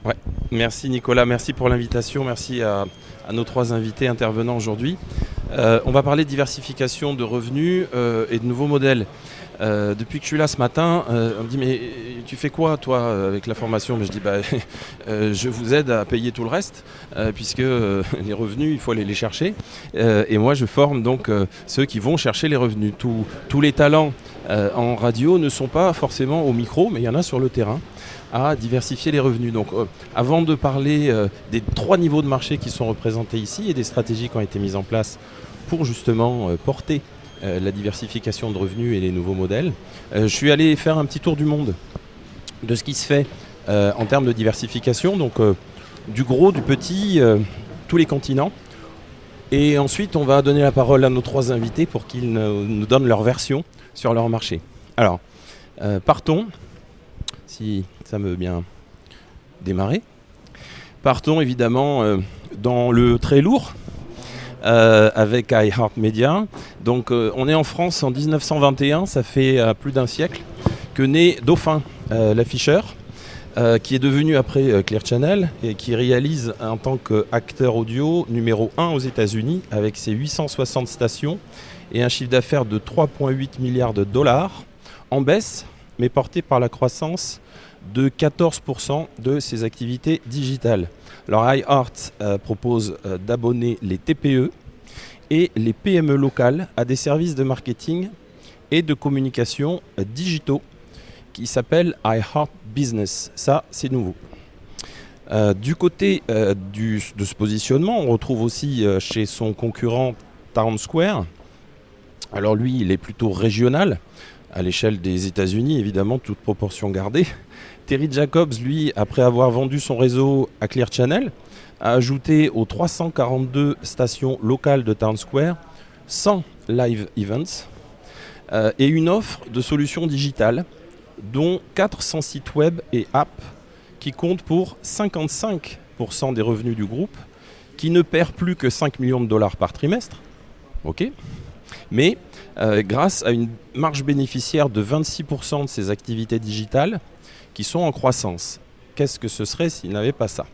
Ouais. Merci Nicolas, merci pour l'invitation, merci à nos trois invités intervenants aujourd'hui. On va parler de diversification de revenus et de nouveaux modèles. Depuis que je suis là ce matin, on me dit mais tu fais quoi toi avec la formation? Mais je dis je vous aide à payer tout le reste puisque les revenus il faut aller les chercher et moi je forme donc ceux qui vont chercher les revenus. Tous les talents en radio ne sont pas forcément au micro, mais il y en a sur le terrain à diversifier les revenus. Donc avant de parler des trois niveaux de marché qui sont représentés ici et des stratégies qui ont été mises en place pour justement porter la diversification de revenus et les nouveaux modèles, je suis allé faire un petit tour du monde de ce qui se fait en termes de diversification, donc du gros, du petit, tous les continents. Et ensuite, on va donner la parole à nos trois invités pour qu'ils nous donnent leur version sur leur marché. Alors, partons, si ça me veut bien démarrer. Partons évidemment dans le très lourd avec iHeartMedia. Donc on est en France en 1921, ça fait plus d'un siècle que naît Dauphin l'afficheur, qui est devenu après Clear Channel et qui réalise en tant qu'acteur audio numéro 1 aux États-Unis avec ses 860 stations et un chiffre d'affaires de 3,8 milliards de dollars en baisse, mais porté par la croissance de 14% de ses activités digitales. Alors iHeart propose d'abonner les TPE et les PME locales à des services de marketing et de communication digitaux qui s'appellent iHeart Business. Ça, c'est nouveau. Du côté de ce positionnement, on retrouve aussi chez son concurrent Townsquare. Alors lui, il est plutôt régional, à l'échelle des États-Unis, évidemment, toute proportion gardée. Terry Jacobs, lui, après avoir vendu son réseau à Clear Channel, a ajouté aux 342 stations locales de Townsquare 100 live events et une offre de solutions digitales, dont 400 sites web et apps qui comptent pour 55% des revenus du groupe, qui ne perd plus que 5 millions de dollars par trimestre. Ok. Mais grâce à une marge bénéficiaire de 26% de ses activités digitales qui sont en croissance. Qu'est-ce que ce serait s'il n'avait pas ça ?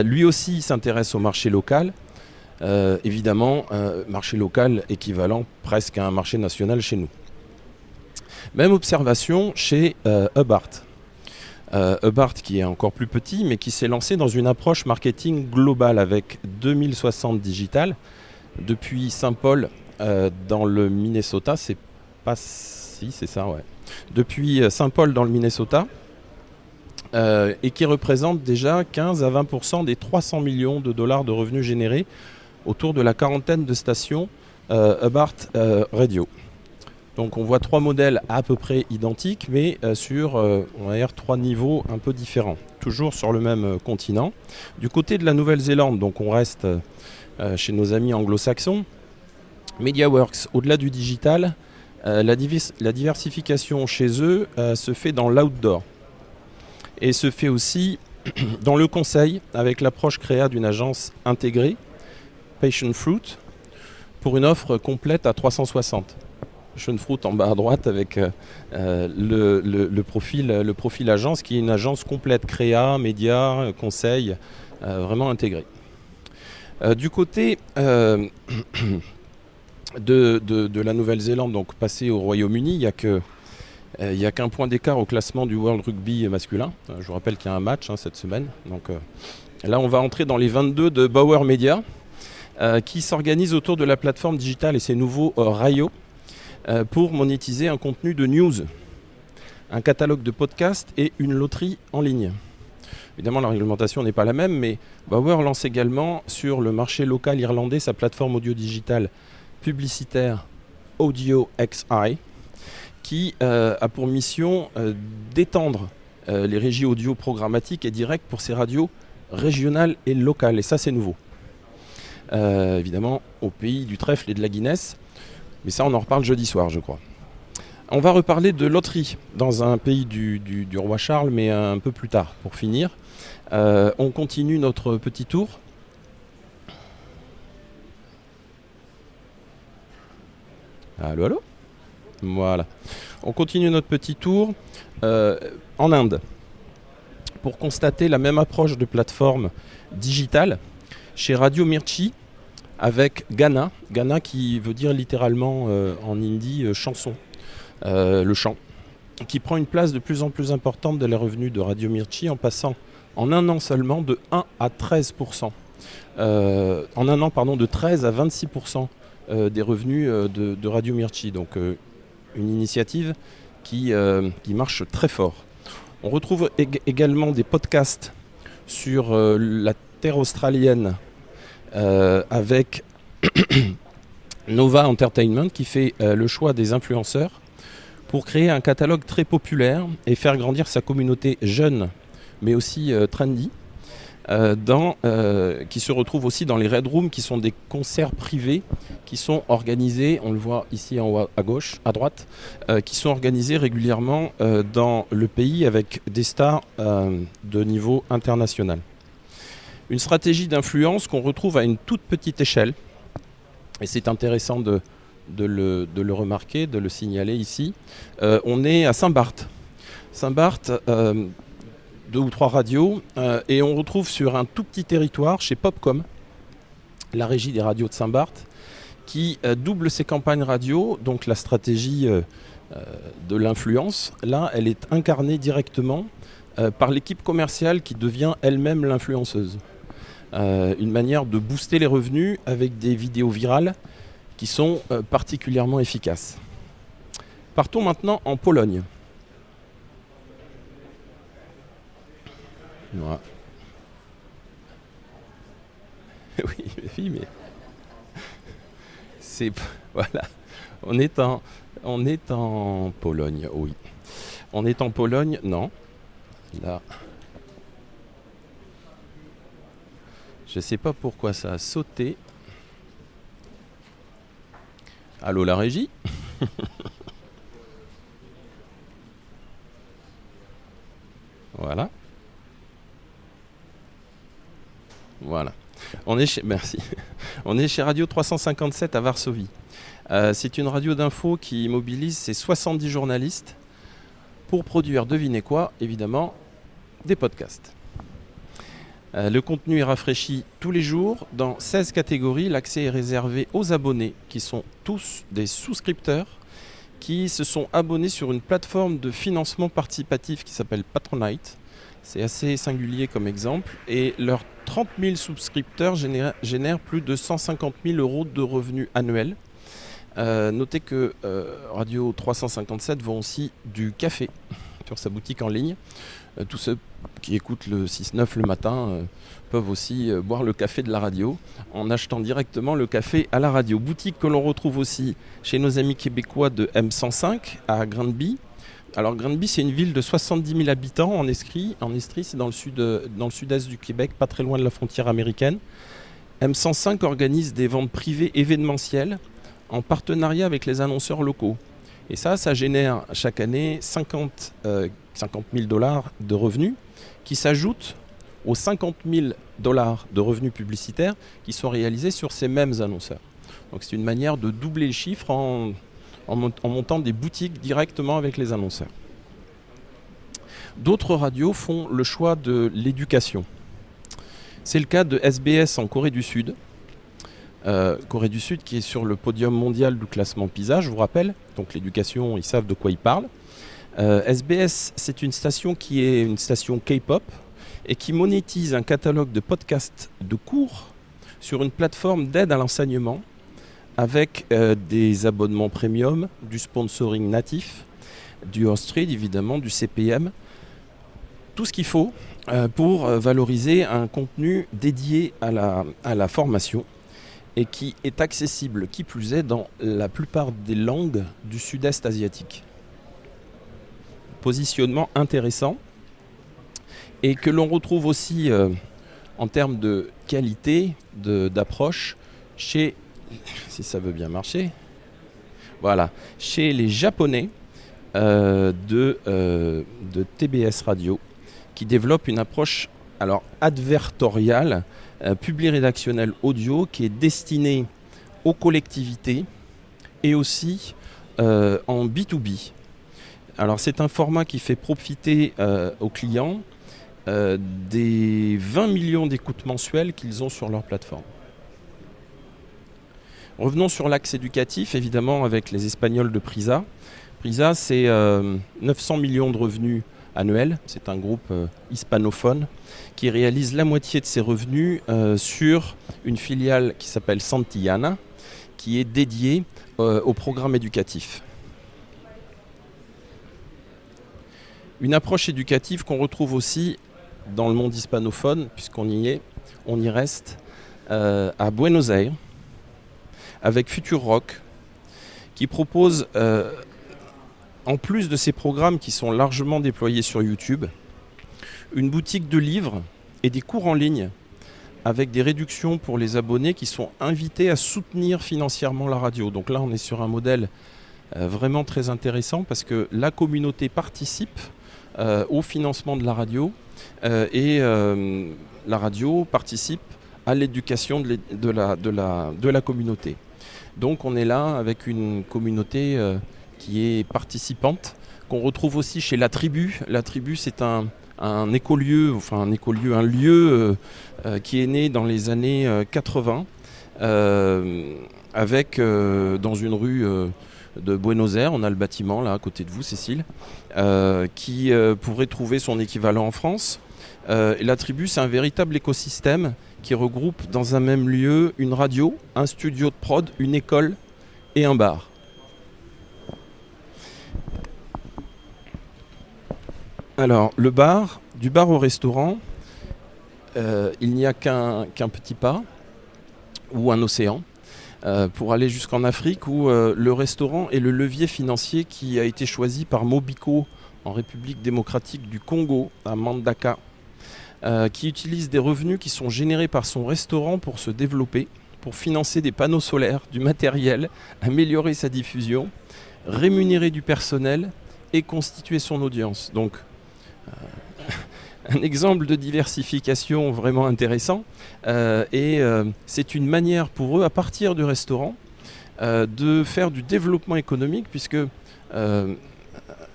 Lui aussi s'intéresse au marché local. Évidemment, marché local équivalent presque à un marché national chez nous. Même observation chez Hubbard. Hubbard qui est encore plus petit, mais qui s'est lancé dans une approche marketing globale avec 2060 digital depuis Saint-Paul dans le Minnesota. C'est pas si, c'est ça, ouais. Depuis Saint-Paul dans le Minnesota, et qui représente déjà 15 à 20% des 300 millions de dollars de revenus générés autour de la quarantaine de stations Hubbard Radio. Donc on voit trois modèles à peu près identiques, mais sur on va dire trois niveaux un peu différents, toujours sur le même continent. Du côté de la Nouvelle-Zélande, donc on reste chez nos amis anglo-saxons, MediaWorks, au-delà du digital, la diversification chez eux se fait dans l'outdoor et se fait aussi dans le conseil avec l'approche créa d'une agence intégrée, Passion Fruit, pour une offre complète à 360. Passion Fruit en bas à droite avec le profil agence qui est une agence complète créa, média, conseil, vraiment intégrée. Du côté de la Nouvelle-Zélande, donc passé au Royaume-Uni, il n'y a qu'un point d'écart au classement du World Rugby masculin. Je vous rappelle qu'il y a un match cette semaine. Donc, là, on va entrer dans les 22 de Bauer Media, qui s'organise autour de la plateforme digitale et ses nouveaux Rayo pour monétiser un contenu de news, un catalogue de podcasts et une loterie en ligne. Évidemment, la réglementation n'est pas la même, mais Bauer lance également sur le marché local irlandais sa plateforme audio digitale publicitaire Audio XI, qui a pour mission d'étendre les régies audio programmatiques et directes pour ces radios régionales et locales. Et ça, c'est nouveau. Évidemment, au pays du trèfle et de la Guinness. Mais ça, on en reparle jeudi soir, je crois. On va reparler de loterie dans un pays du roi Charles, mais un peu plus tard, pour finir. On continue notre petit tour. Allô, allô ? Voilà. On continue notre petit tour en Inde. pour constater la même approche de plateforme digitale chez Radio Mirchi avec Gana. Gana qui veut dire littéralement en hindi chanson, le chant, qui prend une place de plus en plus importante dans les revenus de Radio Mirchi en passant en un an seulement de 1 à 13%. En un an, pardon, de 13 à 26% des revenus de Radio Mirchi. Donc une initiative qui marche très fort. On retrouve également des podcasts sur la terre australienne avec Nova Entertainment qui fait le choix des influenceurs pour créer un catalogue très populaire et faire grandir sa communauté jeune mais aussi trendy qui se retrouve aussi dans les Red Rooms qui sont des concerts privés qui sont organisés, on le voit ici en haut à gauche, à droite, qui sont organisés régulièrement dans le pays avec des stars de niveau international. Une stratégie d'influence qu'on retrouve à une toute petite échelle, et c'est intéressant de le remarquer, de le signaler ici. On est à Saint-Barth. Saint-Barth, 2 ou 3 radios, et on retrouve sur un tout petit territoire, chez Popcom, la régie des radios de Saint-Barth, qui double ses campagnes radio, donc la stratégie de l'influence. Là, elle est incarnée directement par l'équipe commerciale qui devient elle-même l'influenceuse. Une manière de booster les revenus avec des vidéos virales qui sont particulièrement efficaces. Partons maintenant en Pologne. Voilà. Oui, mais c'est voilà. On est en Pologne, oui. On est en Pologne, non. Là. Je sais pas pourquoi ça a sauté. Allô la régie? Voilà. Voilà. Merci. On est chez Radio 357 à Varsovie. C'est une radio d'info qui mobilise ses 70 journalistes pour produire, devinez quoi, évidemment, des podcasts. Le contenu est rafraîchi tous les jours dans 16 catégories. L'accès est réservé aux abonnés qui sont tous des souscripteurs qui se sont abonnés sur une plateforme de financement participatif qui s'appelle Patronite. C'est assez singulier comme exemple. Et leurs 30 000 souscripteurs génèrent plus de 150 000 euros de revenus annuels. Notez que Radio 357 vend aussi du café sur sa boutique en ligne. Tous ceux qui écoutent le 6-9 le matin peuvent aussi boire le café de la radio en achetant directement le café à la radio. Boutique que l'on retrouve aussi chez nos amis québécois de M105 à Granby. Alors Granby, c'est une ville de 70 000 habitants en Estrie. En Estrie, c'est dans le sud-est du Québec, pas très loin de la frontière américaine. M105 organise des ventes privées événementielles en partenariat avec les annonceurs locaux. Et ça génère chaque année 50 000 $ de revenus qui s'ajoutent aux 50 000 $ de revenus publicitaires qui sont réalisés sur ces mêmes annonceurs. Donc c'est une manière de doubler le chiffre en montant des boutiques directement avec les annonceurs. D'autres radios font le choix de l'éducation. C'est le cas de SBS en Corée du Sud. Corée du Sud qui est sur le podium mondial du classement PISA, je vous rappelle. Donc l'éducation, ils savent de quoi ils parlent. SBS, c'est une station qui est une station K-pop et qui monétise un catalogue de podcasts de cours sur une plateforme d'aide à l'enseignement avec des abonnements premium, du sponsoring natif, du host-read évidemment, du CPM, tout ce qu'il faut pour valoriser un contenu dédié à la formation et qui est accessible, qui plus est, dans la plupart des langues du sud-est asiatique. Positionnement intéressant et que l'on retrouve aussi en termes de qualité, d'approche, chez, si ça veut bien marcher, voilà, chez les Japonais de TBS Radio, qui développent une approche advertoriale, publi-rédactionnelle audio, qui est destinée aux collectivités et aussi en B2B. Alors c'est un format qui fait profiter aux clients des 20 millions d'écoutes mensuelles qu'ils ont sur leur plateforme. Revenons sur l'axe éducatif, évidemment, avec les Espagnols de Prisa. Prisa, c'est 900 millions de revenus annuels. C'est un groupe hispanophone qui réalise la moitié de ses revenus sur une filiale qui s'appelle Santillana, qui est dédiée au programme éducatif. Une approche éducative qu'on retrouve aussi dans le monde hispanophone, puisqu'on y est, on y reste, à Buenos Aires, avec Future Rock, qui propose, en plus de ces programmes qui sont largement déployés sur YouTube, une boutique de livres et des cours en ligne avec des réductions pour les abonnés qui sont invités à soutenir financièrement la radio. Donc là, on est sur un modèle vraiment très intéressant parce que la communauté participe au financement de la radio et la radio participe à l'éducation de la communauté. Donc on est là avec une communauté qui est participante, qu'on retrouve aussi chez La Tribu. La Tribu, c'est un écolieu, un lieu qui est né dans les années 80, avec dans une rue de Buenos Aires, on a le bâtiment là à côté de vous, Cécile, qui pourrait trouver son équivalent en France. La Tribu, c'est un véritable écosystème qui regroupe dans un même lieu une radio, un studio de prod, une école et un bar. Alors, le bar, du bar au restaurant, il n'y a qu'un petit pas ou un océan pour aller jusqu'en Afrique où le restaurant est le levier financier qui a été choisi par Mobico en République démocratique du Congo, à Mandaka, qui utilise des revenus qui sont générés par son restaurant pour se développer, pour financer des panneaux solaires, du matériel, améliorer sa diffusion, rémunérer du personnel et constituer son audience. Donc, un exemple de diversification vraiment intéressant et c'est une manière pour eux, à partir du restaurant, de faire du développement économique puisque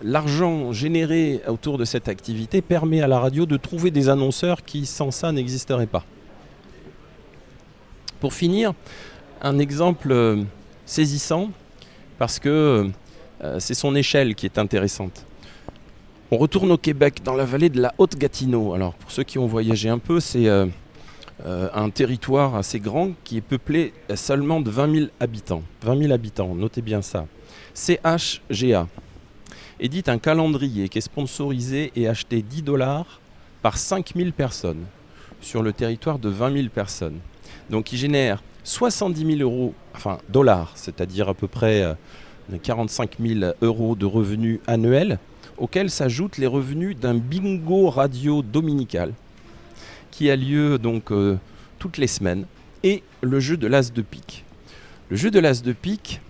l'argent généré autour de cette activité permet à la radio de trouver des annonceurs qui sans ça n'existeraient pas. Pour finir, un exemple saisissant parce que c'est son échelle qui est intéressante. On retourne au Québec, dans la vallée de la Haute-Gatineau. Alors, pour ceux qui ont voyagé un peu, c'est un territoire assez grand qui est peuplé seulement de 20 000 habitants. 20 000 habitants, notez bien ça. CHGA édite un calendrier qui est sponsorisé et acheté 10 $ par 5 000 personnes sur le territoire de 20 000 personnes. Donc, il génère 70 000 dollars, c'est-à-dire à peu près 45 000 € de revenus annuels, auxquels s'ajoutent les revenus d'un bingo radio dominical qui a lieu donc toutes les semaines et le jeu de l'as de pique. Le jeu de l'as de pique,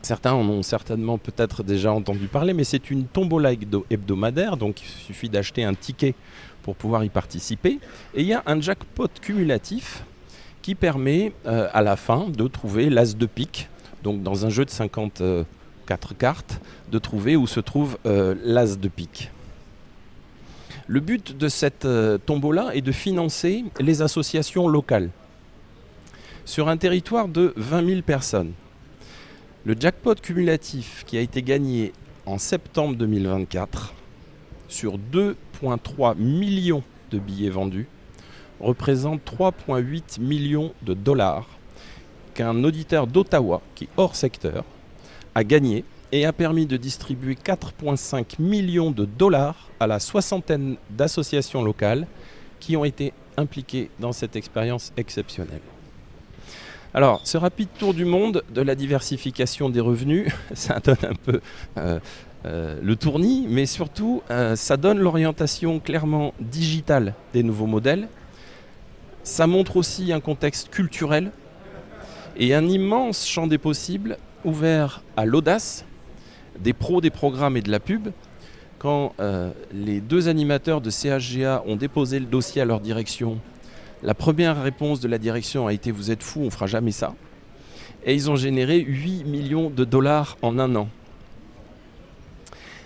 certains en ont certainement peut-être déjà entendu parler, mais c'est une tombola hebdomadaire, donc il suffit d'acheter un ticket pour pouvoir y participer. Et il y a un jackpot cumulatif qui permet à la fin de trouver l'as de pique, donc dans un jeu de 54 cartes, de trouver où se trouve l'as de pique. Le but de cette tombola est de financer les associations locales sur un territoire de 20 000 personnes. Le jackpot cumulatif qui a été gagné en septembre 2024 sur 2,3 millions de billets vendus représente 3,8 millions de dollars qu'un auditeur d'Ottawa, qui est hors secteur, a gagné et a permis de distribuer 4,5 millions de dollars à la soixantaine d'associations locales qui ont été impliquées dans cette expérience exceptionnelle. Alors, ce rapide tour du monde de la diversification des revenus, ça donne un peu le tournis, mais surtout, ça donne l'orientation clairement digitale des nouveaux modèles. Ça montre aussi un contexte culturel et un immense champ des possibles ouvert à l'audace des pros des programmes et de la pub. Quand les deux animateurs de CHGA ont déposé le dossier à leur direction, la première réponse de la direction a été « Vous êtes fous, on ne fera jamais ça ». Et ils ont généré 8 millions de dollars en un an.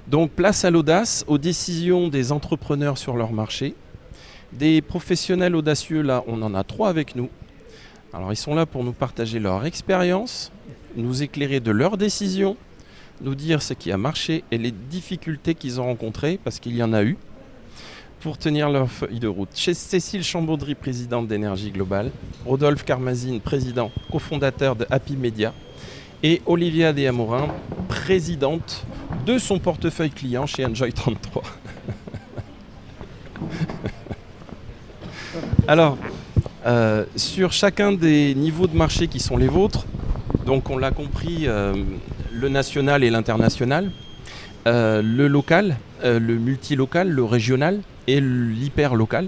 Donc place à l'audace, aux décisions des entrepreneurs sur leur marché, Des professionnels audacieux, là, on en a 3 avec nous. Alors ils sont là pour nous partager leur expérience, nous éclairer de leurs décisions, nous dire ce qui a marché et les difficultés qu'ils ont rencontrées, parce qu'il y en a eu, pour tenir leur feuille de route. Chez Cécile Chambaudry, présidente d'Énergie Globale, Rodolphe Carmazine, président, cofondateur de Happy Media, et Olivia Deshamorin, présidente de son portefeuille client chez Enjoy 33. Alors, sur chacun des niveaux de marché qui sont les vôtres, donc on l'a compris, le national et l'international, le local, le multilocal, le régional et l'hyper-local.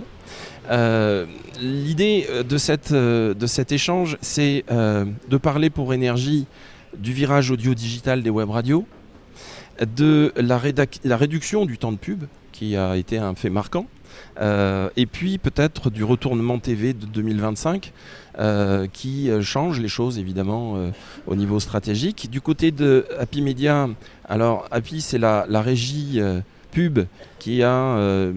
L'idée de cet échange, c'est de parler pour Énergie du virage audio-digital des web radios, de la réduction du temps de pub, qui a été un fait marquant, et puis peut-être du retournement TV de 2025, qui change les choses évidemment au niveau stratégique. Du côté de Happy Media, alors Happy c'est la régie pub qui a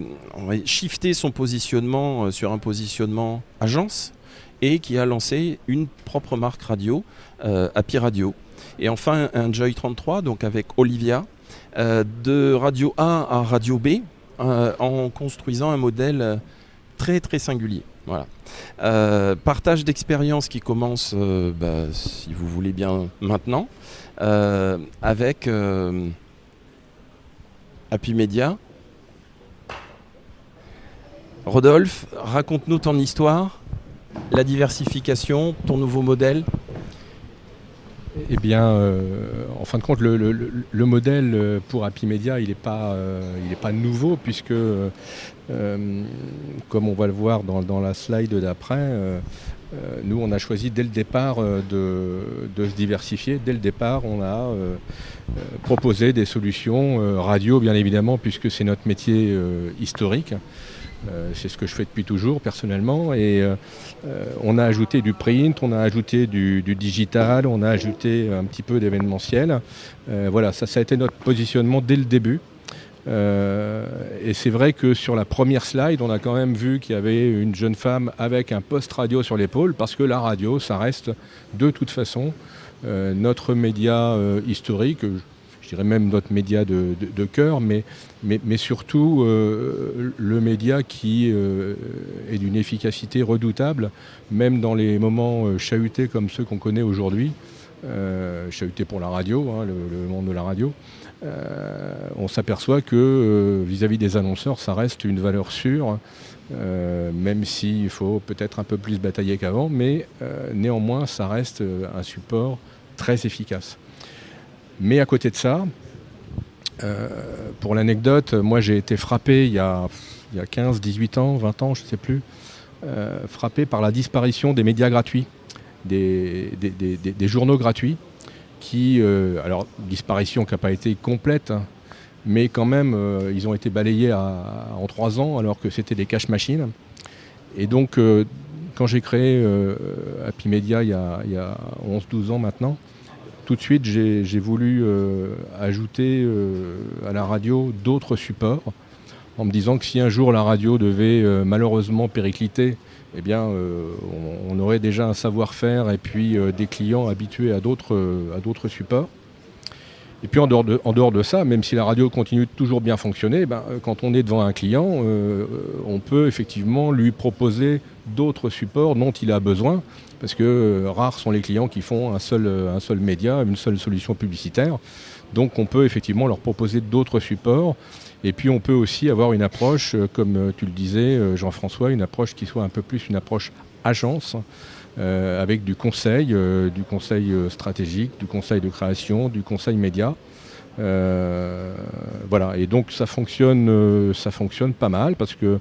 shifté son positionnement sur un positionnement agence et qui a lancé une propre marque radio, Happy Radio. Et enfin Enjoy 33, donc avec Olivia, de Radio A à Radio B, en construisant un modèle très très singulier. Voilà. Partage d'expérience qui commence, si vous voulez bien maintenant, avec Happy Media. Rodolphe, raconte-nous ton histoire, la diversification, ton nouveau modèle. Eh bien, en fin de compte, le modèle pour Happy Media, il n'est pas nouveau, puisque, comme on va le voir dans la slide d'après, nous, on a choisi dès le départ de se diversifier. Dès le départ, on a proposé des solutions radio, bien évidemment, puisque c'est notre métier historique. C'est ce que je fais depuis toujours personnellement, et on a ajouté du print, on a ajouté du digital, on a ajouté un petit peu d'événementiel. Voilà, ça a été notre positionnement dès le début. Et c'est vrai que sur la première slide, on a quand même vu qu'il y avait une jeune femme avec un poste radio sur l'épaule, parce que la radio, ça reste de toute façon notre média historique. Je dirais même notre média de cœur, mais surtout le média qui est d'une efficacité redoutable, même dans les moments chahutés comme ceux qu'on connaît aujourd'hui, chahutés pour la radio, hein, le monde de la radio. On s'aperçoit que vis-à-vis des annonceurs, ça reste une valeur sûre, même s'il faut peut-être un peu plus batailler qu'avant, mais néanmoins, ça reste un support très efficace. Mais à côté de ça, pour l'anecdote, moi j'ai été frappé il y a 15, 18 ans, 20 ans, je ne sais plus, frappé par la disparition des médias gratuits, des journaux gratuits, alors disparition qui n'a pas été complète, hein, mais quand même ils ont été balayés en 3 ans alors que c'était des cash-machines. Et donc quand j'ai créé Happy Media il y a 11-12 ans maintenant, tout de suite, j'ai voulu ajouter à la radio d'autres supports, en me disant que si un jour la radio devait malheureusement péricliter, eh bien, on aurait déjà un savoir-faire et puis des clients habitués à d'autres supports. Et puis en dehors de ça, même si la radio continue de toujours bien fonctionner, quand on est devant un client, on peut effectivement lui proposer d'autres supports dont il a besoin, parce que rares sont les clients qui font un seul média, une seule solution publicitaire. Donc on peut effectivement leur proposer d'autres supports. Et puis on peut aussi avoir une approche, comme tu le disais Jean-François, une approche qui soit un peu plus une approche agence, avec du conseil stratégique, du conseil de création, du conseil média. Voilà, et donc ça fonctionne pas mal, parce que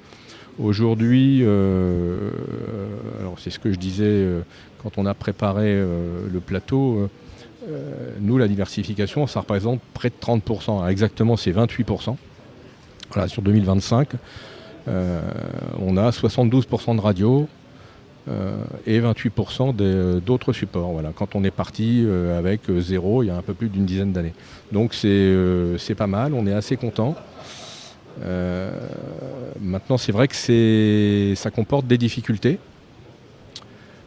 aujourd'hui, alors c'est ce que je disais quand on a préparé le plateau, nous la diversification ça représente près de 30%, alors exactement c'est 28%. Voilà, sur 2025, on a 72% de radio et 28% d'autres supports. Voilà, quand on est parti avec 0 il y a un peu plus d'une dizaine d'années. Donc c'est pas mal, on est assez content. Maintenant, c'est vrai que ça comporte des difficultés.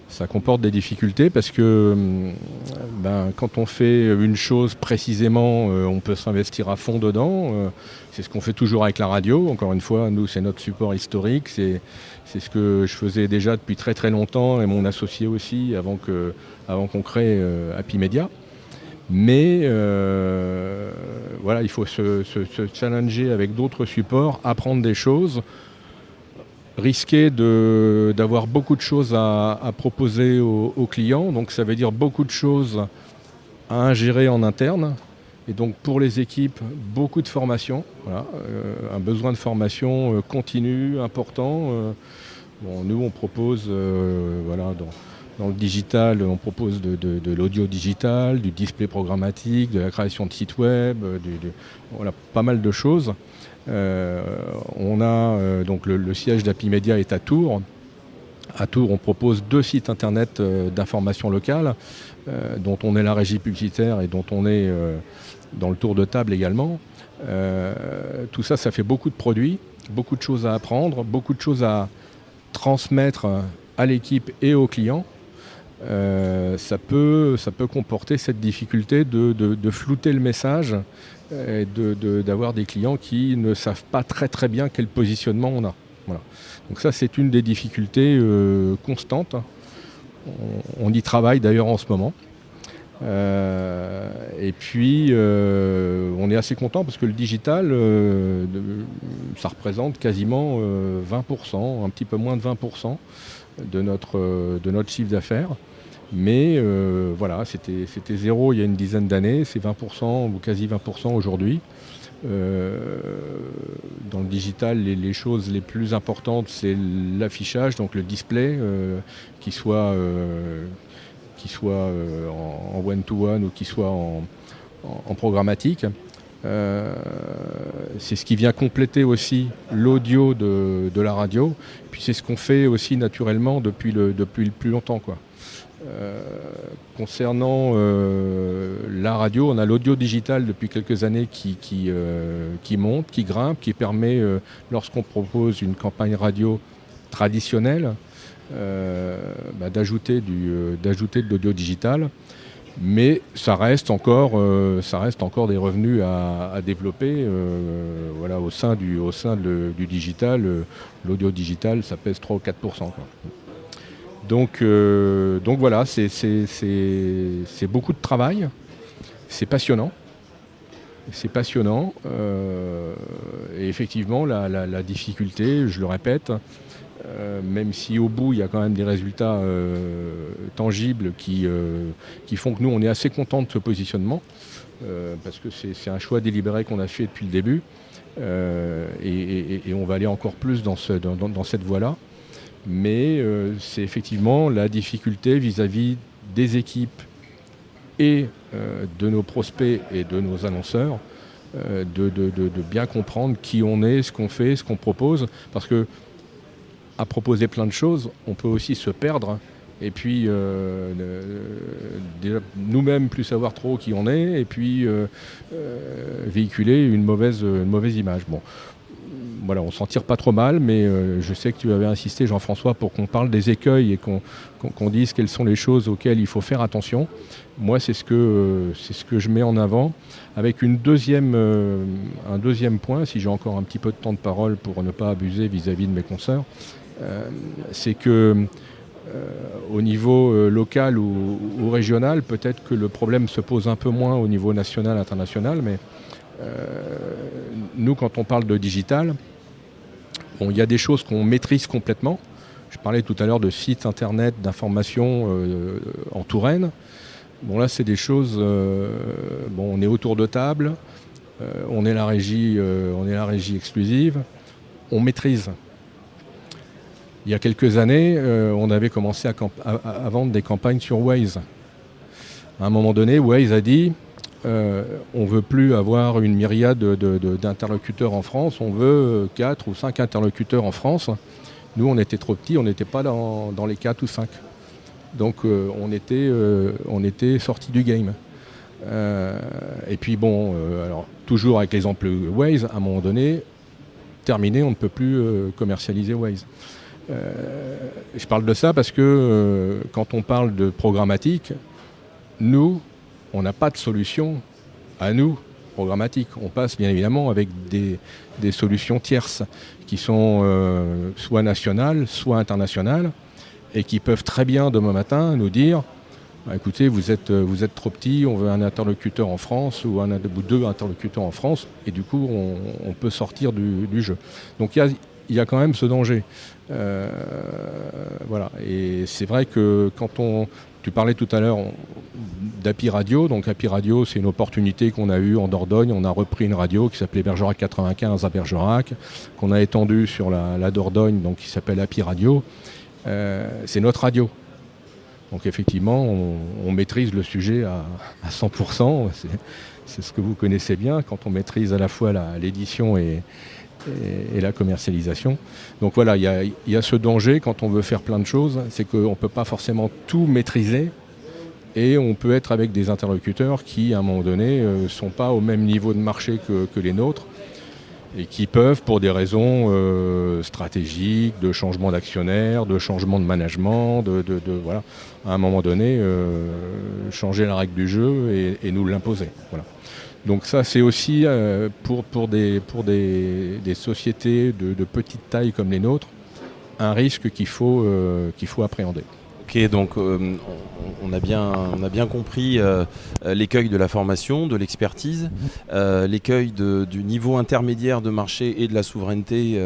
Ça comporte des difficultés parce que quand on fait une chose précisément, on peut s'investir à fond dedans. C'est ce qu'on fait toujours avec la radio. Encore une fois, nous, c'est notre support historique. C'est ce que je faisais déjà depuis très très longtemps et mon associé aussi avant qu'on crée Happy Media. Mais voilà, il faut se challenger avec d'autres supports, apprendre des choses, risquer d'avoir beaucoup de choses à proposer aux clients. Donc ça veut dire beaucoup de choses à ingérer en interne. Et donc pour les équipes, beaucoup de formation. Voilà, un besoin de formation continu, important. Nous, on propose dans le digital, on propose de l'audio digital, du display programmatique, de la création de sites web, pas mal de choses. On a donc le siège d'Happy Media est à Tours. À Tours, on propose 2 sites internet d'information locale, dont on est la régie publicitaire et dont on est dans le tour de table également. Tout ça, ça fait beaucoup de produits, beaucoup de choses à apprendre, beaucoup de choses à transmettre à l'équipe et aux clients. Ça peut comporter cette difficulté de flouter le message et d'avoir des clients qui ne savent pas très très bien quel positionnement on a. Voilà. Donc ça, c'est une des difficultés constantes. On y travaille d'ailleurs en ce moment. Et puis on est assez content parce que le digital, ça représente quasiment 20%, un petit peu moins de 20% de notre chiffre d'affaires. Mais voilà, c'était 0 il y a une dizaine d'années, c'est 20% ou quasi 20% aujourd'hui. Dans le digital, les choses les plus importantes, c'est l'affichage, donc le display, qui soit en one-to-one ou qui soit en programmatique. C'est ce qui vient compléter aussi l'audio de la radio. Puis c'est ce qu'on fait aussi naturellement depuis le plus longtemps, quoi. Concernant la radio, on a l'audio digital depuis quelques années qui monte, qui grimpe, qui permet, lorsqu'on propose une campagne radio traditionnelle, d'ajouter de l'audio digital. Mais ça reste encore des revenus à développer. Voilà, au sein du digital, l'audio digital, ça pèse 3 ou 4%, quoi. Donc voilà, c'est beaucoup de travail, c'est passionnant. Et effectivement, la difficulté, je le répète, même si au bout il y a quand même des résultats tangibles qui font que nous on est assez contents de ce positionnement, parce que c'est un choix délibéré qu'on a fait depuis le début, et on va aller encore plus dans cette voie-là. Mais c'est effectivement la difficulté vis-à-vis des équipes et de nos prospects et de nos annonceurs, de bien comprendre qui on est, ce qu'on fait, ce qu'on propose, parce que à proposer plein de choses, on peut aussi se perdre et puis déjà, nous-mêmes plus savoir trop qui on est et puis véhiculer une mauvaise image. Bon. Voilà, on s'en tire pas trop mal, mais je sais que tu avais insisté, Jean-François, pour qu'on parle des écueils et qu'on dise quelles sont les choses auxquelles il faut faire attention. Moi, c'est ce que je mets en avant, avec un deuxième point, si j'ai encore un petit peu de temps de parole pour ne pas abuser vis-à-vis de mes consoeurs, c'est que au niveau local ou régional, peut-être que le problème se pose un peu moins au niveau national, international, mais nous, quand on parle de digital, il y a des choses qu'on maîtrise complètement. Je parlais tout à l'heure de sites internet d'information en Touraine. Bon, là, c'est des choses... on est autour de table, on est la régie exclusive, on maîtrise. Il y a quelques années, on avait commencé à vendre des campagnes sur Waze. À un moment donné, Waze a dit... on ne veut plus avoir une myriade d'interlocuteurs en France, on veut 4 ou 5 interlocuteurs en France. Nous, on était trop petits, on n'était pas dans les 4 ou 5. Donc on était sortis du game. Et puis bon, alors toujours avec l'exemple Waze, à un moment donné, terminé, on ne peut plus commercialiser Waze. Je parle de ça parce que quand on parle de programmatique, nous, on n'a pas de solution à nous programmatique. On passe bien évidemment avec des solutions tierces qui sont soit nationales, soit internationales, et qui peuvent très bien demain matin nous dire écoutez, vous êtes trop petit, on veut un interlocuteur en France ou deux interlocuteurs en France, et du coup on peut sortir du jeu. Donc il y a quand même ce danger. Voilà. Et c'est vrai que tu parlais tout à l'heure d'Happy Radio. Donc Happy Radio, c'est une opportunité qu'on a eue en Dordogne. On a repris une radio qui s'appelait Bergerac 95 à Bergerac, qu'on a étendue sur la Dordogne, donc qui s'appelle Happy Radio. C'est notre radio. Donc effectivement, on maîtrise le sujet à 100%. C'est ce que vous connaissez bien, quand on maîtrise à la fois l'édition et la commercialisation. Donc voilà, il y a ce danger quand on veut faire plein de choses, c'est qu'on ne peut pas forcément tout maîtriser, et on peut être avec des interlocuteurs qui, à un moment donné, ne sont pas au même niveau de marché que les nôtres, et qui peuvent, pour des raisons stratégiques, de changement d'actionnaire, de changement de management, voilà, à un moment donné, changer la règle du jeu et nous l'imposer. Voilà. Donc ça, c'est aussi pour des sociétés de petite taille comme les nôtres, un risque qu'il faut appréhender. Ok, donc on a bien compris l'écueil de la formation, de l'expertise, l'écueil du niveau intermédiaire de marché et de la souveraineté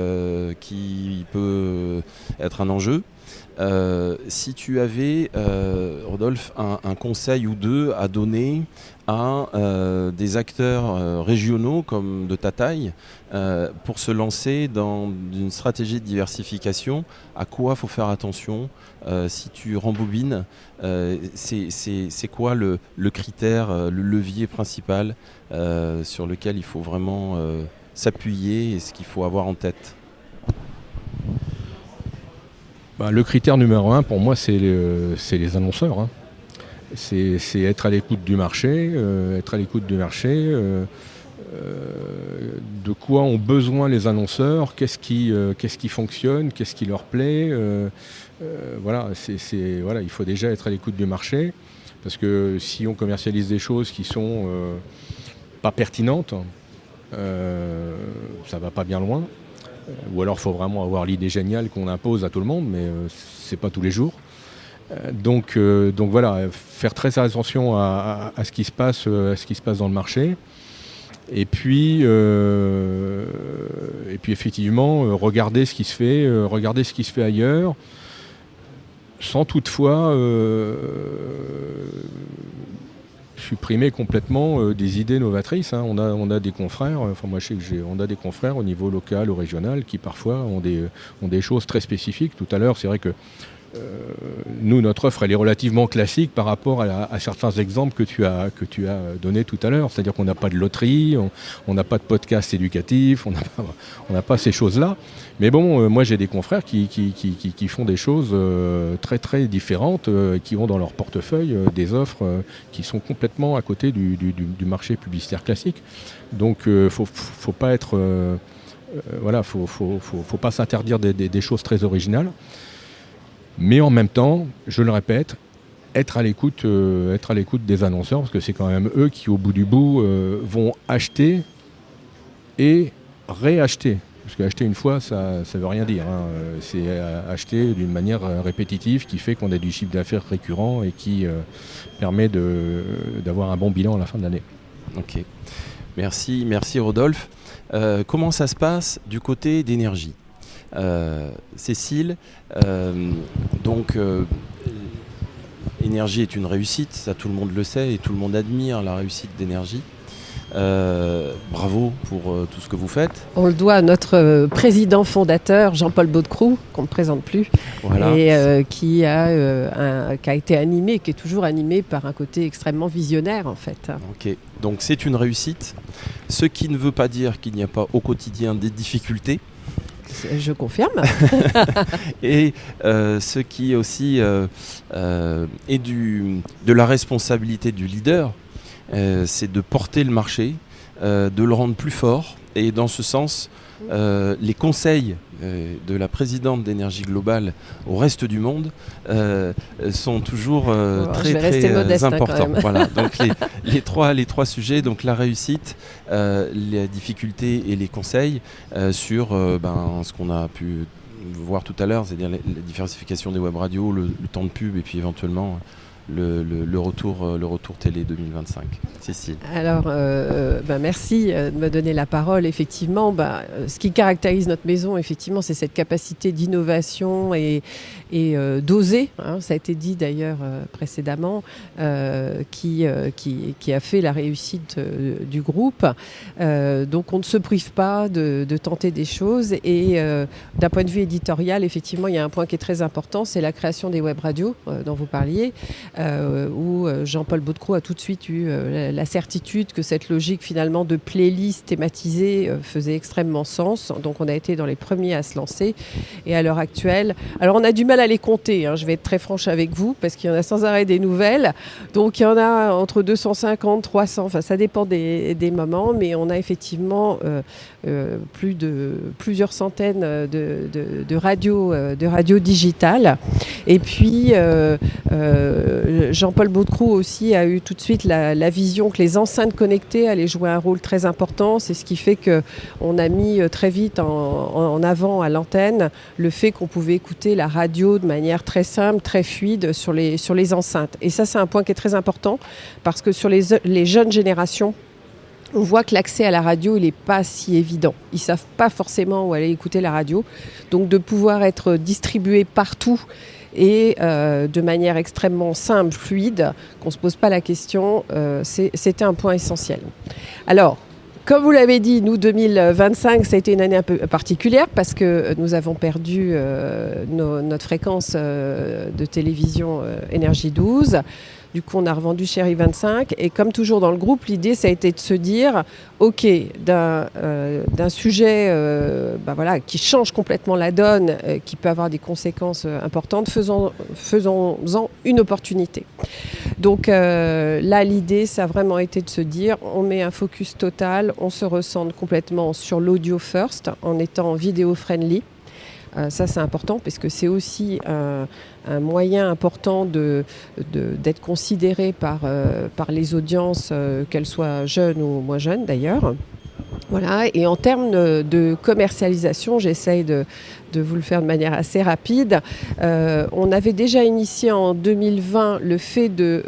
qui peut être un enjeu. Si tu avais, Rodolphe, un conseil ou deux à donner à des acteurs régionaux comme de ta taille pour se lancer dans une stratégie de diversification, à quoi il faut faire attention si tu rembobines, c'est quoi le critère, le levier principal sur lequel il faut vraiment s'appuyer et ce qu'il faut avoir en tête? Le critère numéro 1 pour moi, c'est les annonceurs. Hein. C'est être à l'écoute du marché, de quoi ont besoin les annonceurs, qu'est-ce qui fonctionne, qu'est-ce qui leur plaît. Voilà, il faut déjà être à l'écoute du marché, parce que si on commercialise des choses qui sont pas pertinentes, ça va pas bien loin. Ou alors il faut vraiment avoir l'idée géniale qu'on impose à tout le monde, mais c'est pas tous les jours. Donc voilà, faire très attention à ce qui se passe, dans le marché. Et puis effectivement, regarder ce qui se fait, ailleurs, sans toutefois supprimer complètement des idées novatrices. Hein. On a des confrères, moi je sais que on a des confrères au niveau local ou régional qui parfois ont des choses très spécifiques. Tout à l'heure, c'est vrai que nous, notre offre, elle est relativement classique par rapport à certains exemples que tu as donnés tout à l'heure. C'est-à-dire qu'on n'a pas de loterie, on n'a pas de podcast éducatif, on n'a pas ces choses-là. Mais bon, moi j'ai des confrères qui font des choses très très différentes, qui ont dans leur portefeuille des offres qui sont complètement à côté du marché publicitaire classique. Donc faut pas être... faut pas s'interdire des choses très originales. Mais en même temps, je le répète, être à l'écoute des annonceurs, parce que c'est quand même eux qui, au bout du bout, vont acheter et réacheter. Parce qu'acheter une fois, ça ne veut rien dire. Hein. C'est acheter d'une manière répétitive qui fait qu'on a du chiffre d'affaires récurrent et qui permet d'avoir un bon bilan à la fin de l'année. Ok. Merci Rodolphe. Comment ça se passe du côté d'énergie ? Cécile, énergie est une réussite, ça tout le monde le sait et tout le monde admire la réussite d'énergie. Bravo pour tout ce que vous faites. On le doit à notre président fondateur Jean-Paul Baudecroux, qu'on ne présente plus, voilà. Et qui a été animé, qui est toujours animé par un côté extrêmement visionnaire en fait. Ok, donc c'est une réussite, ce qui ne veut pas dire qu'il n'y a pas au quotidien des difficultés. Je confirme. Et ce qui aussi est de la responsabilité du leader, c'est de porter le marché, de le rendre plus fort. Et dans ce sens, les conseils de la présidente d'Énergie Globale au reste du monde sont toujours très importants. Voilà. Donc les trois sujets, donc la réussite, les difficultés et les conseils sur ce qu'on a pu voir tout à l'heure, c'est-à-dire la diversification des web radios, le temps de pub et puis éventuellement le retour télé 2025. Cécile. Alors, merci de me donner la parole. Effectivement, ce qui caractérise notre maison, effectivement, c'est cette capacité d'innovation et d'oser. Ça a été dit d'ailleurs précédemment, qui a fait la réussite du groupe. Donc, on ne se prive pas de tenter des choses. Et d'un point de vue éditorial, effectivement, il y a un point qui est très important, c'est la création des web radios dont vous parliez. Où Jean-Paul Baudecroux a tout de suite eu la certitude que cette logique finalement de playlist thématisée faisait extrêmement sens. Donc on a été dans les premiers à se lancer. Et à l'heure actuelle, alors on a du mal à les compter, je vais être très franche avec vous, parce qu'il y en a sans arrêt des nouvelles. Donc il y en a entre 250, 300, enfin ça dépend des moments, mais on a effectivement plusieurs centaines de radios digitales. Et puis Jean-Paul Baudecroux aussi a eu tout de suite la vision que les enceintes connectées allaient jouer un rôle très important. C'est ce qui fait qu'on a mis très vite en avant à l'antenne le fait qu'on pouvait écouter la radio de manière très simple, très fluide sur les enceintes. Et ça, c'est un point qui est très important parce que sur les jeunes générations, on voit que l'accès à la radio, il n'est pas si évident. Ils ne savent pas forcément où aller écouter la radio. Donc de pouvoir être distribué partout et de manière extrêmement simple, fluide, qu'on ne se pose pas la question, c'était un point essentiel. Alors, comme vous l'avez dit, nous, 2025, ça a été une année un peu particulière parce que nous avons perdu notre fréquence de télévision Énergie 12. Du coup, on a revendu Chérie 25. Et comme toujours dans le groupe, l'idée, ça a été de se dire, OK, d'un sujet qui change complètement la donne, qui peut avoir des conséquences importantes, faisons-en une opportunité. Donc là, l'idée, ça a vraiment été de se dire, on met un focus total, on se recentre complètement sur l'audio first, en étant vidéo-friendly. Ça, c'est important parce que c'est aussi un moyen important d'être considéré par les audiences, qu'elles soient jeunes ou moins jeunes d'ailleurs. Voilà. Et en termes de commercialisation, j'essaye de vous le faire de manière assez rapide. On avait déjà initié en 2020 le fait de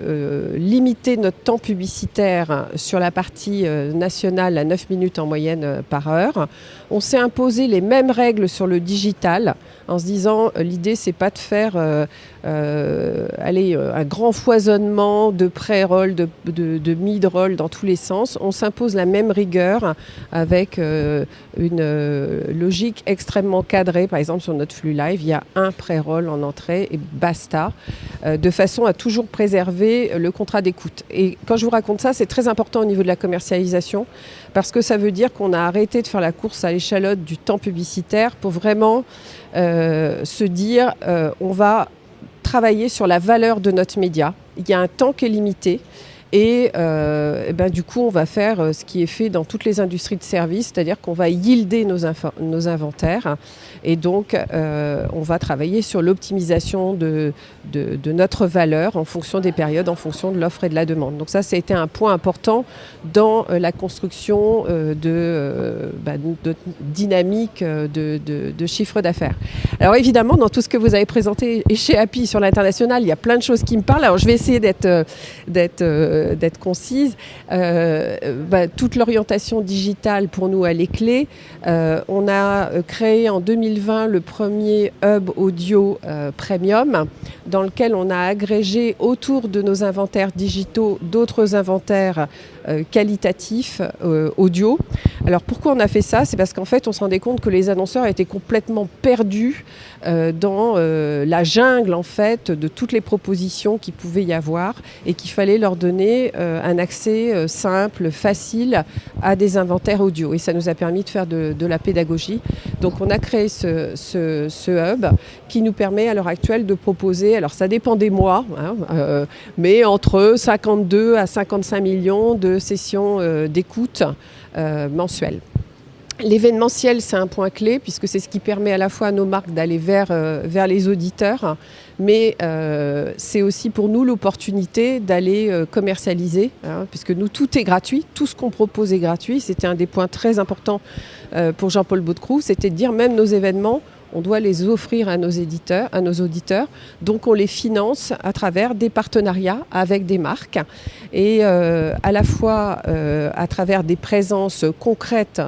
limiter notre temps publicitaire sur la partie nationale à 9 minutes en moyenne par heure. On s'est imposé les mêmes règles sur le digital en se disant l'idée c'est pas de faire un grand foisonnement de pré-roll, de mid-roll dans tous les sens. On s'impose la même rigueur avec une logique extrêmement cadrée. Par exemple, sur notre flux live, il y a un pré-roll en entrée et basta, de façon à toujours préserver le contrat d'écoute. Et quand je vous raconte ça, c'est très important au niveau de la commercialisation parce que ça veut dire qu'on a arrêté de faire la course à l'échalote du temps publicitaire pour vraiment se dire on va travailler sur la valeur de notre média. Il y a un temps qui est limité. Et du coup, on va faire ce qui est fait dans toutes les industries de services, c'est-à-dire qu'on va yielder nos inventaires. Et donc, on va travailler sur l'optimisation de notre valeur en fonction des périodes, en fonction de l'offre et de la demande. Donc ça a été un point important dans la construction de dynamique de chiffre d'affaires. Alors évidemment, dans tout ce que vous avez présenté chez Happy sur l'international, il y a plein de choses qui me parlent. Alors je vais essayer d'être concise. Toute l'orientation digitale pour nous elle est clé. On a créé en 2020 le premier hub audio premium dans lequel on a agrégé autour de nos inventaires digitaux d'autres inventaires qualitatifs audio. Alors pourquoi on a fait ça ? C'est parce qu'en fait on se rendait compte que les annonceurs étaient complètement perdus dans la jungle en fait de toutes les propositions qu'il pouvait y avoir et qu'il fallait leur donner un accès simple, facile à des inventaires audio. Et ça nous a permis de faire de la pédagogie. Donc on a créé ce hub qui nous permet à l'heure actuelle de proposer, alors ça dépend des mois, mais entre 52 à 55 millions de sessions d'écoute mensuelles. L'événementiel, c'est un point clé puisque c'est ce qui permet à la fois à nos marques d'aller vers les auditeurs, mais c'est aussi pour nous l'opportunité d'aller commercialiser, puisque nous, tout est gratuit, tout ce qu'on propose est gratuit. C'était un des points très importants pour Jean-Paul Baudecroux, c'était de dire même nos événements, on doit les offrir à nos éditeurs, à nos auditeurs. Donc on les finance à travers des partenariats avec des marques et à la fois à travers des présences concrètes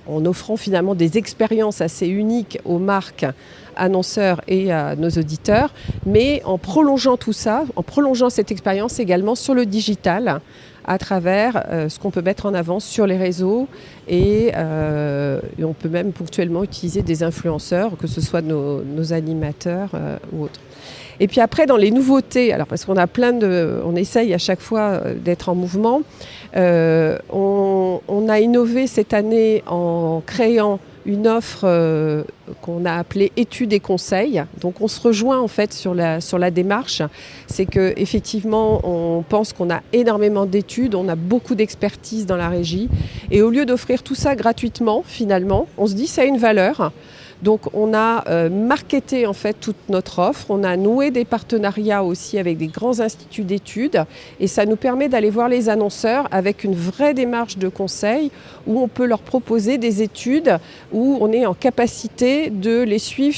en offrant finalement des expériences assez uniques aux marques, annonceurs et à nos auditeurs, mais en prolongeant tout ça, en prolongeant cette expérience également sur le digital, à travers ce qu'on peut mettre en avant sur les réseaux et on peut même ponctuellement utiliser des influenceurs, que ce soit nos animateurs ou autres. Et puis après, dans les nouveautés, alors parce qu'on a on essaye à chaque fois d'être en mouvement, on a innové cette année en créant une offre qu'on a appelée études et conseils. Donc on se rejoint en fait sur la démarche. C'est qu'effectivement, on pense qu'on a énormément d'études, on a beaucoup d'expertise dans la régie. Et au lieu d'offrir tout ça gratuitement, finalement, on se dit ça a une valeur. Donc on a marketé en fait toute notre offre, on a noué des partenariats aussi avec des grands instituts d'études et ça nous permet d'aller voir les annonceurs avec une vraie démarche de conseil où on peut leur proposer des études où on est en capacité de les suivre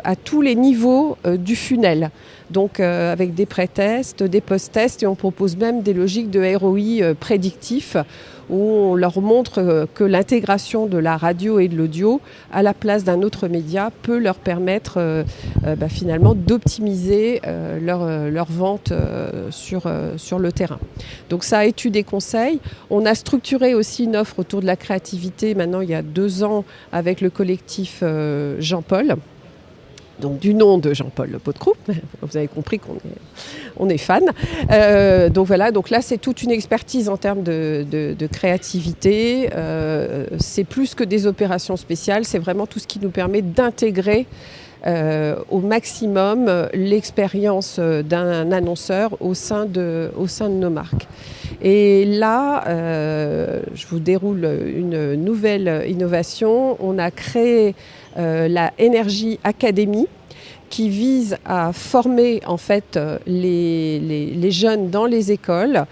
à tous les niveaux du funnel. Donc avec des pré-tests, des post-tests et on propose même des logiques de ROI prédictifs où on leur montre que l'intégration de la radio et de l'audio à la place d'un autre média peut leur permettre finalement d'optimiser leur vente sur le terrain. Donc ça, études et conseils. On a structuré aussi une offre autour de la créativité maintenant il y a 2 ans avec le collectif Jean-Paul. Donc du nom de Jean-Paul Baudecroux, vous avez compris qu'on est fan. Donc voilà, donc là c'est toute une expertise en termes de créativité. C'est plus que des opérations spéciales, c'est vraiment tout ce qui nous permet d'intégrer au maximum l'expérience d'un annonceur au sein de nos marques. Et là, je vous déroule une nouvelle innovation. On a créé la Energy Academy qui vise à former en fait les jeunes dans les écoles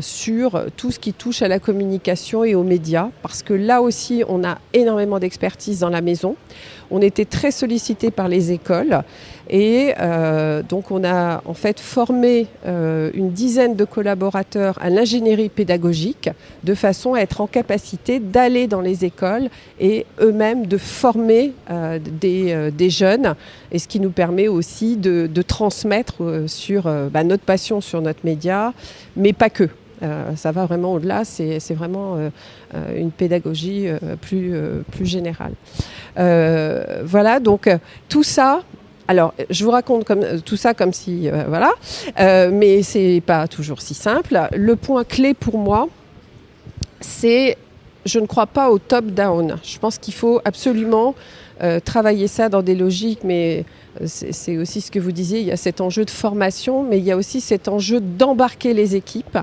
sur tout ce qui touche à la communication et aux médias, parce que là aussi on a énormément d'expertise dans la maison. On était très sollicités par les écoles et donc on a en fait formé une dizaine de collaborateurs à l'ingénierie pédagogique de façon à être en capacité d'aller dans les écoles et eux-mêmes de former des jeunes, et ce qui nous permet aussi de transmettre sur notre passion sur notre média, mais pas que. Ça va vraiment au-delà, c'est vraiment une pédagogie plus générale. Voilà, donc tout ça, alors je vous raconte tout ça comme si, voilà, mais c'est pas toujours si simple. Le point clé pour moi, c'est, je ne crois pas au top-down. Je pense qu'il faut absolument travailler ça dans des logiques, mais c'est aussi ce que vous disiez, il y a cet enjeu de formation, mais il y a aussi cet enjeu d'embarquer les équipes.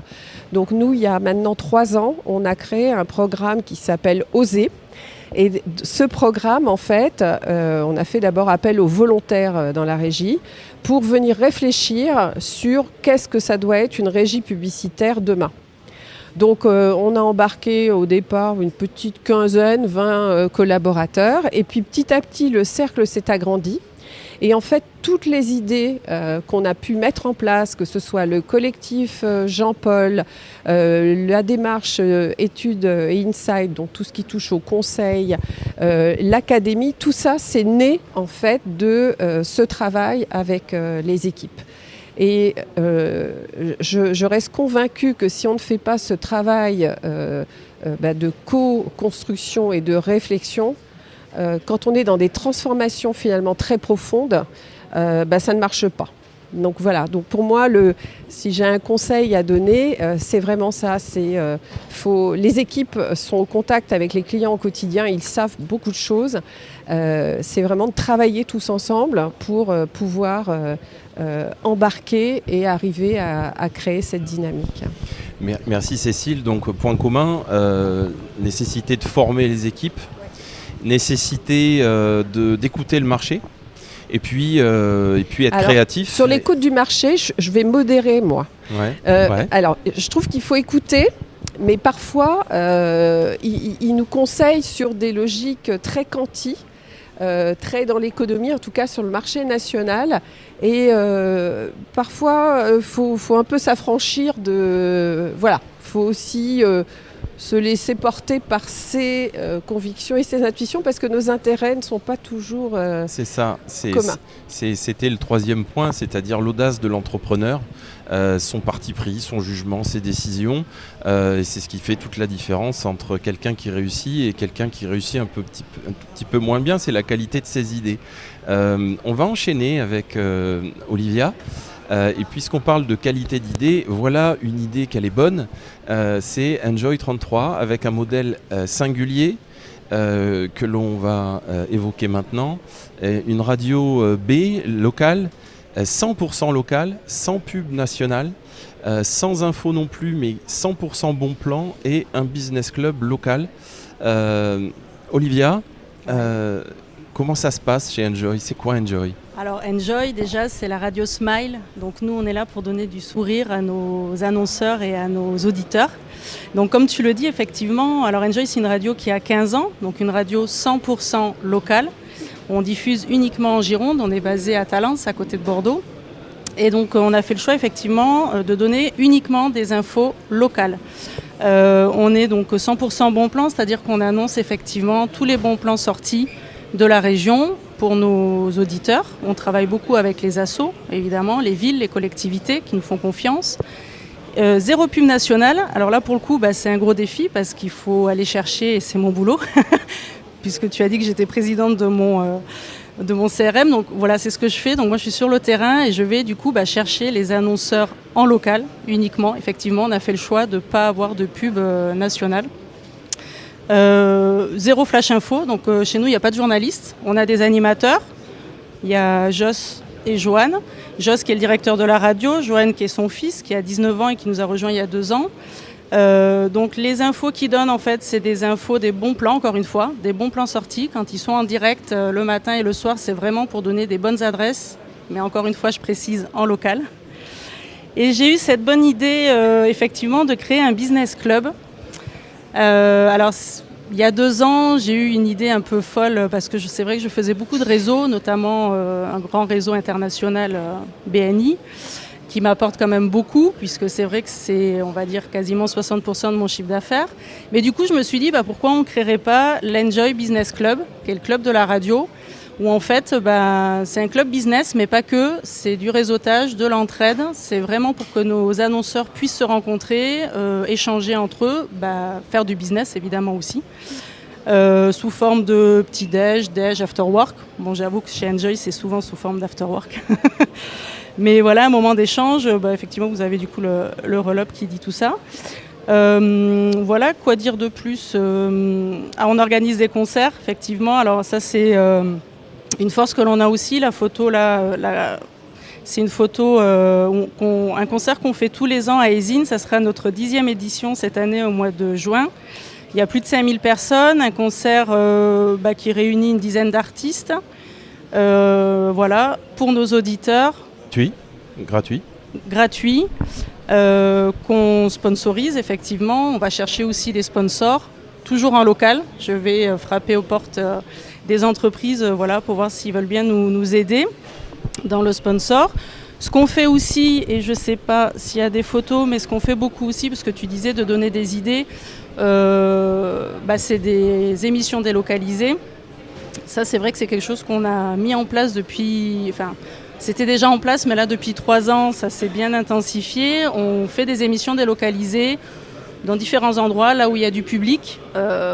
Donc nous, il y a maintenant 3 ans, on a créé un programme qui s'appelle Oser. Et ce programme, en fait, on a fait d'abord appel aux volontaires dans la régie pour venir réfléchir sur qu'est-ce que ça doit être une régie publicitaire demain. Donc on a embarqué au départ une petite quinzaine, 20 collaborateurs, et puis petit à petit le cercle s'est agrandi. Et en fait, toutes les idées qu'on a pu mettre en place, que ce soit le collectif Jean-Paul, la démarche études et insight, donc tout ce qui touche au conseil, l'académie, tout ça, c'est né en fait de ce travail avec les équipes. Et je reste convaincue que si on ne fait pas ce travail de co-construction et de réflexion, quand on est dans des transformations finalement très profondes, ça ne marche pas. Donc voilà, donc pour moi, si j'ai un conseil à donner, c'est vraiment ça. Les équipes sont au contact avec les clients au quotidien, ils savent beaucoup de choses. C'est vraiment de travailler tous ensemble pour pouvoir embarquer et arriver à créer cette dynamique. Merci Cécile. Donc point commun, nécessité de former les équipes, nécessité d'écouter le marché. Et puis être créatif. Sur l'écoute du marché, je vais modérer, moi. Ouais. Alors, je trouve qu'il faut écouter, mais parfois, il nous conseille sur des logiques très quanti, très dans l'économie, en tout cas sur le marché national. Et parfois, faut un peu s'affranchir de... Voilà, il faut aussi... se laisser porter par ses convictions et ses intuitions parce que nos intérêts ne sont pas toujours c'est ça, communs. C'était le troisième point, c'est-à-dire l'audace de l'entrepreneur, son parti pris, son jugement, ses décisions. Et c'est ce qui fait toute la différence entre quelqu'un qui réussit et quelqu'un qui réussit un petit peu moins bien, c'est la qualité de ses idées. On va enchaîner avec Olivia. Et puisqu'on parle de qualité d'idée, voilà une idée qu'elle est bonne. C'est Enjoy 33 avec un modèle singulier que l'on va évoquer maintenant. Une radio B locale, 100% locale, sans pub nationale, sans info non plus, mais 100% bon plan et un business club local. Olivia, comment ça se passe chez Enjoy ? C'est quoi Enjoy ? Alors Enjoy, déjà, c'est la radio Smile. Donc nous, on est là pour donner du sourire à nos annonceurs et à nos auditeurs. Donc comme tu le dis, effectivement, alors Enjoy, c'est une radio qui a 15 ans, donc une radio 100% locale. On diffuse uniquement en Gironde, on est basé à Talence, à côté de Bordeaux. Et donc on a fait le choix, effectivement, de donner uniquement des infos locales. On est donc 100% bon plan, c'est-à-dire qu'on annonce effectivement tous les bons plans sortis de la région pour nos auditeurs. On travaille beaucoup avec les assos, évidemment, les villes, les collectivités qui nous font confiance. Zéro pub nationale. Alors là, pour le coup, c'est un gros défi parce qu'il faut aller chercher, et c'est mon boulot, puisque tu as dit que j'étais présidente de mon CRM. Donc voilà, c'est ce que je fais. Donc moi, je suis sur le terrain et je vais du coup chercher les annonceurs en local uniquement. Effectivement, on a fait le choix de ne pas avoir de pub nationale. Zéro flash info, donc chez nous il n'y a pas de journalistes, on a des animateurs, il y a Joss et Joanne. Joss qui est le directeur de la radio, Joanne qui est son fils qui a 19 ans et qui nous a rejoint il y a 2 ans. Donc les infos qu'ils donnent en fait c'est des infos, des bons plans encore une fois, des bons plans sortis quand ils sont en direct le matin et le soir, c'est vraiment pour donner des bonnes adresses, mais encore une fois je précise en local. Et j'ai eu cette bonne idée effectivement de créer un business club. Alors, il y a 2 ans, j'ai eu une idée un peu folle parce que c'est vrai que je faisais beaucoup de réseaux, notamment un grand réseau international BNI, qui m'apporte quand même beaucoup, puisque c'est vrai que c'est, on va dire, quasiment 60% de mon chiffre d'affaires. Mais du coup, je me suis dit, pourquoi on ne créerait pas l'Enjoy Business Club, qui est le club de la radio, où en fait, c'est un club business, mais pas que, c'est du réseautage, de l'entraide, c'est vraiment pour que nos annonceurs puissent se rencontrer, échanger entre eux, faire du business évidemment aussi, sous forme de petit-déj, after work. Bon, j'avoue que chez Enjoy, c'est souvent sous forme d'after work. Mais voilà, un moment d'échange, effectivement, vous avez du coup le roll-up qui dit tout ça. Voilà, quoi dire de plus on organise des concerts, effectivement, alors ça c'est... une force que l'on a aussi, la photo là, c'est une photo, un concert qu'on fait tous les ans à Eysines, ça sera notre 10e édition cette année au mois de juin. Il y a plus de 5000 personnes, un concert qui réunit une dizaine d'artistes, voilà, pour nos auditeurs. Gratuit, qu'on sponsorise effectivement, on va chercher aussi des sponsors, toujours en local, je vais frapper aux portes des entreprises pour voir s'ils veulent bien nous aider dans le sponsor. Ce qu'on fait aussi, et je ne sais pas s'il y a des photos, mais ce qu'on fait beaucoup aussi, parce que tu disais de donner des idées, c'est des émissions délocalisées. Ça, c'est vrai que c'est quelque chose qu'on a mis en place depuis... C'était déjà en place, mais là, depuis 3 ans, ça s'est bien intensifié. On fait des émissions délocalisées dans différents endroits, là où il y a du public.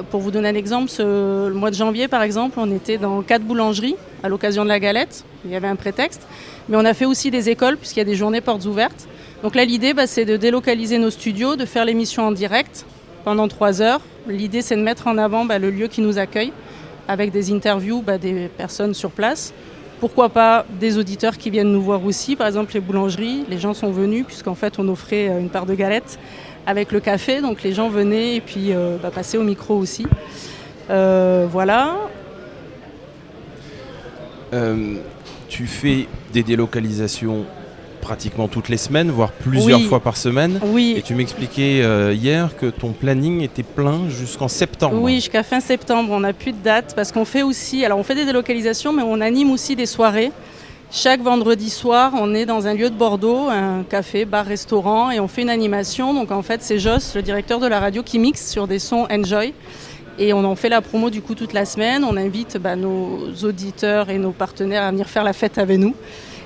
Pour vous donner un exemple, le mois de janvier, par exemple, on était dans 4 boulangeries à l'occasion de la galette. Il y avait un prétexte. Mais on a fait aussi des écoles, puisqu'il y a des journées portes ouvertes. Donc là, l'idée, c'est de délocaliser nos studios, de faire l'émission en direct pendant 3 heures. L'idée, c'est de mettre en avant le lieu qui nous accueille, avec des interviews des personnes sur place. Pourquoi pas des auditeurs qui viennent nous voir aussi, par exemple les boulangeries. Les gens sont venus, puisqu'en fait, on offrait une part de galette avec le café, donc les gens venaient et puis passaient au micro aussi. Voilà. Tu fais des délocalisations pratiquement toutes les semaines, voire plusieurs fois par semaine. Oui. Et tu m'expliquais hier que ton planning était plein jusqu'en septembre. Oui, jusqu'à fin septembre. On n'a plus de date parce qu'on fait aussi... Alors on fait des délocalisations, mais on anime aussi des soirées. Chaque vendredi soir, on est dans un lieu de Bordeaux, un café, bar, restaurant, et on fait une animation. Donc en fait, c'est Joss, le directeur de la radio, qui mixe sur des sons Enjoy. Et on en fait la promo du coup toute la semaine. On invite nos auditeurs et nos partenaires à venir faire la fête avec nous.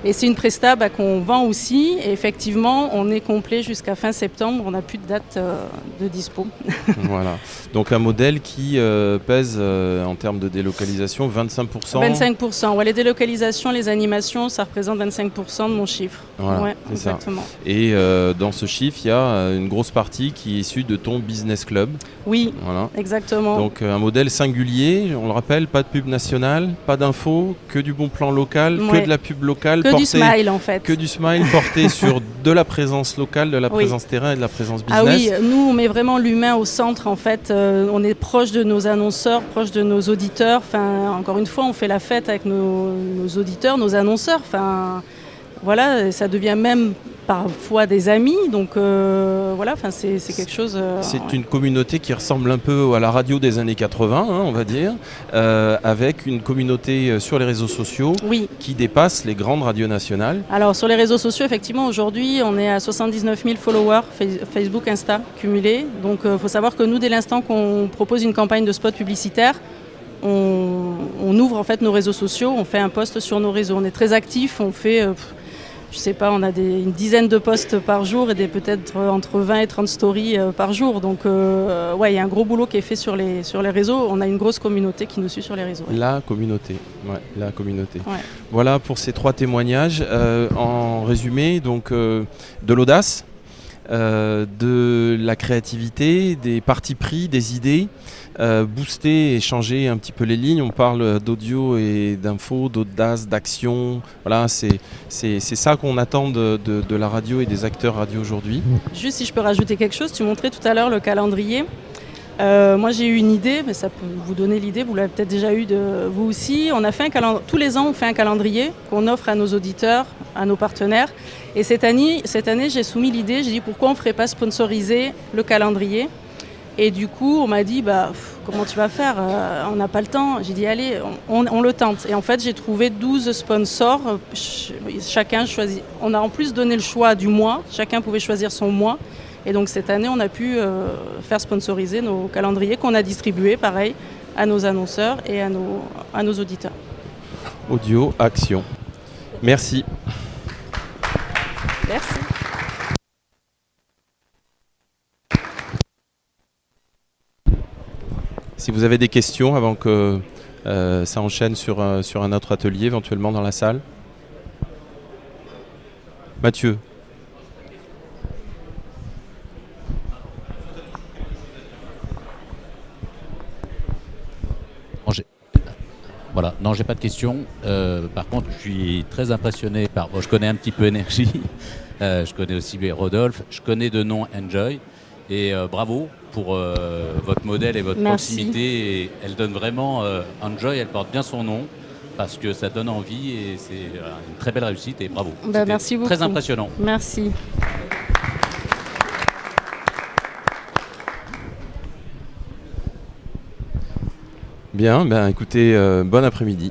Et c'est une presta qu'on vend aussi. Et effectivement, on est complet jusqu'à fin septembre. On n'a plus de date de dispo. Voilà. Donc un modèle qui pèse en termes de délocalisation 25%. 25%. Ouais, les délocalisations, les animations, ça représente 25% de mon chiffre. Voilà, ouais, c'est exactement. Ça. Et dans ce chiffre, il y a une grosse partie qui est issue de ton business club. Oui, voilà. Exactement. Donc un modèle singulier, on le rappelle, pas de pub nationale, pas d'infos, que du bon plan local, que de la pub locale. Que du smile en fait. Que du smile porté sur de la présence locale, de la présence terrain et de la présence business. Ah oui, nous on met vraiment l'humain au centre en fait. On est proche de nos annonceurs, proche de nos auditeurs. Enfin, encore une fois, on fait la fête avec nos auditeurs, nos annonceurs. Enfin, voilà, ça devient même parfois des amis, donc voilà, c'est quelque chose... c'est une communauté qui ressemble un peu à la radio des années 80, on va dire, avec une communauté sur les réseaux sociaux qui dépasse les grandes radios nationales. Alors sur les réseaux sociaux, effectivement, aujourd'hui, on est à 79 000 followers Facebook, Insta, cumulés. Donc il faut savoir que nous, dès l'instant qu'on propose une campagne de spot publicitaire, on ouvre en fait nos réseaux sociaux, on fait un post sur nos réseaux. On est très actifs, on fait... je sais pas, on a une dizaine de posts par jour et peut-être entre 20 et 30 stories par jour. Donc, il y a un gros boulot qui est fait sur les réseaux. On a une grosse communauté qui nous suit sur les réseaux. Ouais. La communauté. Ouais. Voilà pour ces 3 témoignages. En résumé, donc, de l'audace, de la créativité, des partis pris, des idées. Booster et changer un petit peu les lignes. On parle d'audio et d'info, d'audace, d'action. Voilà, c'est ça qu'on attend de la radio et des acteurs radio aujourd'hui. Juste si je peux rajouter quelque chose, tu montrais tout à l'heure le calendrier. Moi j'ai eu une idée, mais ça peut vous donner l'idée, vous l'avez peut-être déjà eu de vous aussi. On a fait tous les ans on fait un calendrier qu'on offre à nos auditeurs, à nos partenaires. Et cette année j'ai soumis l'idée, j'ai dit pourquoi on ne ferait pas sponsoriser le calendrier. Et du coup, on m'a dit, comment tu vas faire on n'a pas le temps. J'ai dit, allez, on le tente. Et en fait, j'ai trouvé 12 sponsors. Chacun choisit. On a en plus donné le choix du mois. Chacun pouvait choisir son mois. Et donc, cette année, on a pu faire sponsoriser nos calendriers qu'on a distribués, pareil, à nos annonceurs et à nos auditeurs. Audio, action. Merci. Merci. Si vous avez des questions avant que ça enchaîne sur un autre atelier, éventuellement dans la salle. Mathieu. Voilà, non, j'ai pas de questions. Par contre, je suis très impressionné par... je connais un petit peu Énergie, je connais aussi Rodolphe, je connais de nom Enjoy. Et bravo pour votre modèle et votre proximité. Et elle donne vraiment... Enjoy, elle porte bien son nom parce que ça donne envie et c'est une très belle réussite et bravo. Merci beaucoup. Très impressionnant. Merci. Bien, écoutez, bon après-midi.